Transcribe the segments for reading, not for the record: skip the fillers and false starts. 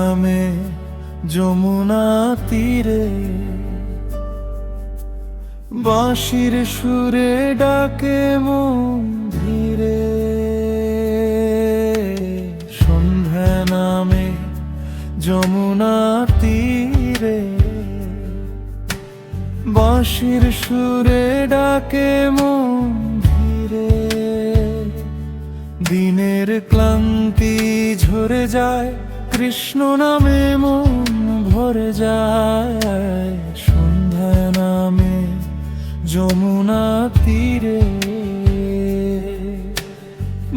নামে যমুনা তীরে, বাঁশির সুরে ডাকে মন ধীরে। সন্ধ্যা নামে যমুনা তীরে, বাঁশির সুরে ডাকে মন ধীরে। দিনের ক্লান্তি ঝরে যায়, কৃষ্ণ নামে মন ভরে যায়। সন্ধ্যা নামে যমুনা তীরে,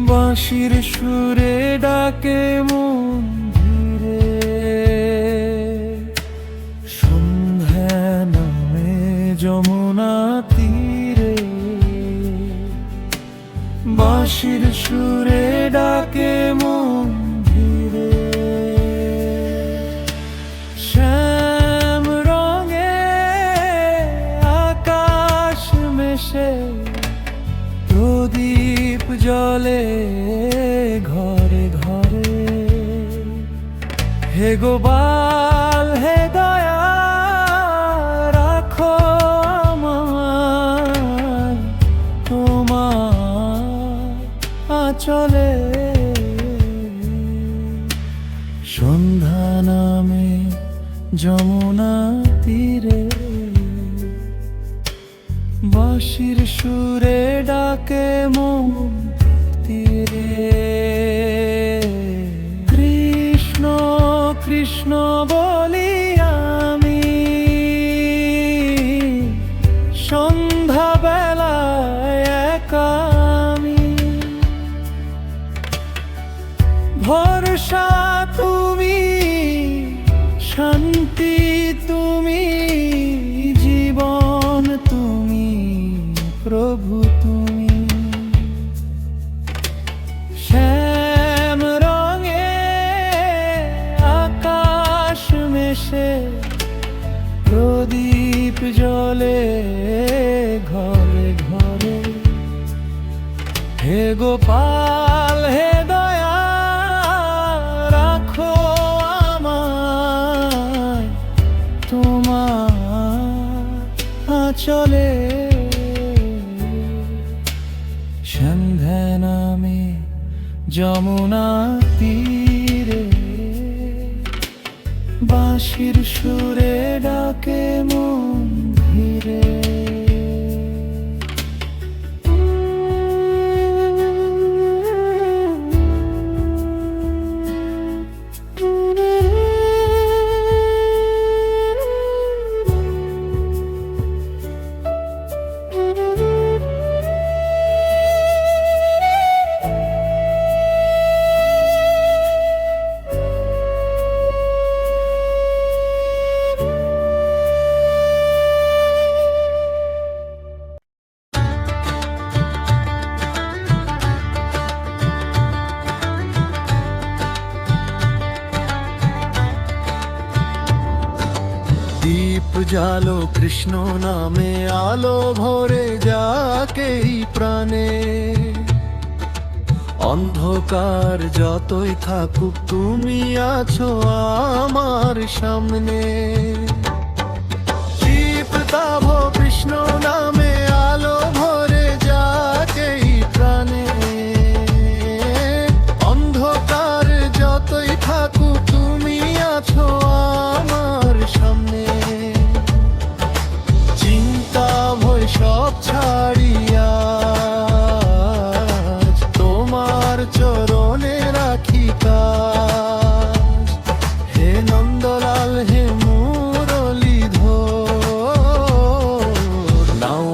বাঁশির সুরে ডাকে মন ধীরে। সন্ধ্যা নামে যমুনা তীরে, বাঁশির সুরে ডাকে মন ধীরে। শ্যাম রঙে আকাশ মেশে, প্রদীপ জ্বলে ঘরে ঘরে। হে গোপাল হে দয়া, রাখো আমায় তোমার আঁচলে। সন্ধ্যা নামে যমুনা তীরে, বাঁশির সুরে ডাকে মন তীরে। কৃষ্ণ কৃষ্ণ বলি আমি সন্ধ্যা বেলায় একা আমি। ভরসা তুমি, শান্তি তুমি, জীবন তুমি, প্রভু তুমি। শ্যাম রঙে আকাশ মেশে, প্রদীপ জ্বলে ঘরে ঘরে। হে গোপাল হে দয়া, রাখো আমায় তোমার আঁচলে। সন্ধ্যা নামে যমুনা তীরে, বাঁশির সুরে ডাকে মন ধীরে। দীপ জালো কৃষ্ণ নামে, আলো ভরে যাকে প্রাণে। অন্ধকার যতই থাকুক, তুমি আছো আমার সামনে। দীপ তাভ কৃষ্ণ নামে, আলো ভরে যাকে প্রাণে। অন্ধকার যতই থাকুক, তুমি আছো আমার সামনে। চিন্তা ভয় সব ছাড়িয়া তোমার চরণে রাখি কাজ। হে নন্দলাল হে মুরলীধর, নাও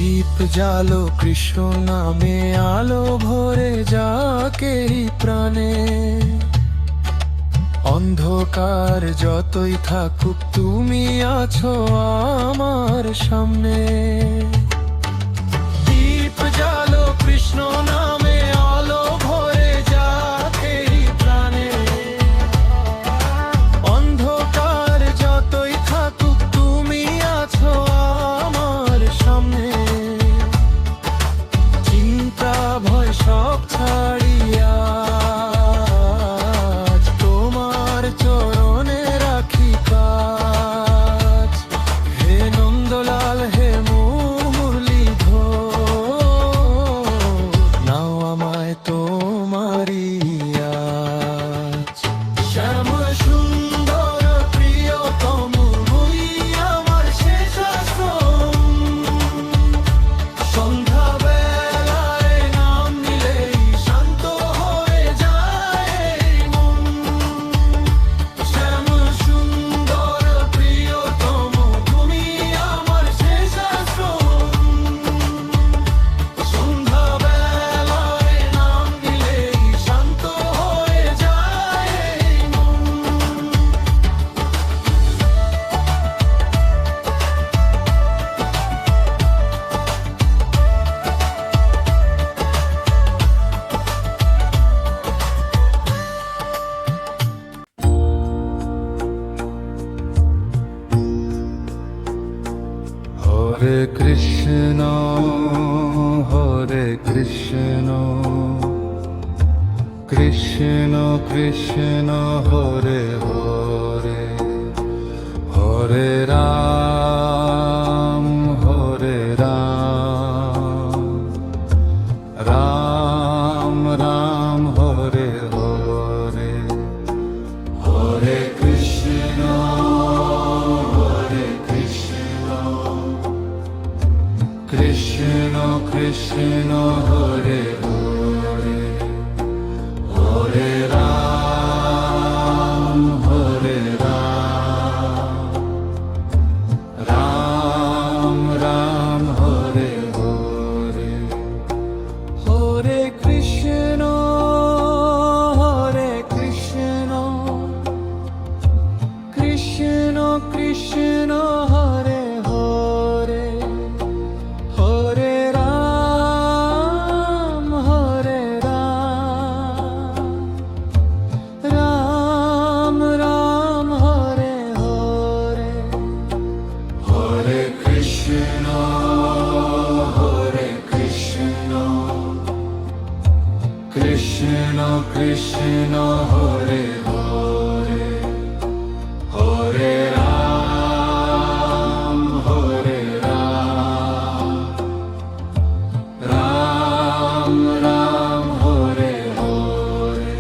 দীপ জালো কৃষ্ণ নামে, আলো ভরে যাকে প্রাণে। অন্ধকার যতই থাকুক তুমি আছো আমার সামনে। দীপ জালো কৃষ্ণ নামে, আলো ভরে যাকে প্রাণে। অন্ধকার যতই থাকুক তুমি আছো আমার সামনে। চিন্তা ভয় সব ছাড়িয়া তোমার চরণে রাখি কাজ। হে নন্দলাল হে মুরলীধর, নাও আমায় তোমারি আজ। শ্যাম সুন্দর প্রিয়তম মুই আমার শেষ আশ্রম। সন্ধ্যা বেলায় নাম নিলেই শান্ত হয়ে যায় মন। শ্যাম সুন্দর প্রিয়তম তুমি আমার শেষ আশ্রম। সন্ধ্যা বেলায় নাম নিলেই শান্ত হয়ে যায় মন। হরে কৃষ্ণ হরে কৃষ্ণ, কৃষ্ণ কৃষ্ণ হরে হরে। হরে রাম হরে রাম, রাম রাম হরে হরে। হরে কৃষ্ণ হরে কৃষ্ণ, কৃষ্ণ কৃষ্ণ হরে হরে। হরে রাম হরে রাম, রাম রাম হরে হরে। হরে কৃষ্ণ হরে কৃষ্ণ, কৃষ্ণ কৃষ্ণ হরে হরে। হরে রাম হরে রাম, রাম রাম হরে হরে। হরে কৃষ্ণ হরে কৃষ্ণ, কৃষ্ণ কৃষ্ণ হরে হরে। হরে রাম হরে রাম, রাম রাম হরে হরে।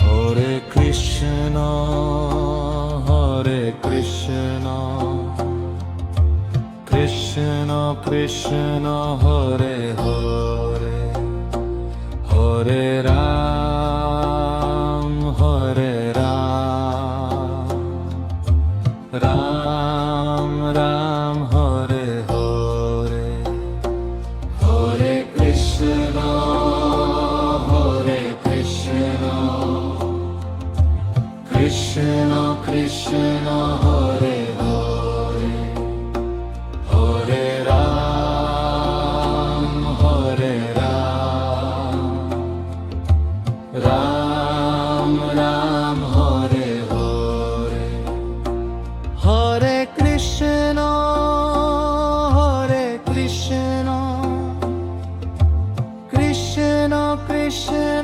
হরে কৃষ্ণ হরে কৃষ্ণ, কৃষ্ণ কৃষ্ণ হরে হরে। হরে রাম হরে রাম, রাম রাম হরে হরে। হরে কৃষ্ণ হরে কৃষ্ণ, কৃষ্ণ কৃষ্ণ হরে হরে। হরে রাম হরে রাম, রাম রাম হরে হরে। হরে কৃষ্ণ হরে কৃষ্ণ, কৃষ্ণ কৃষ্ণ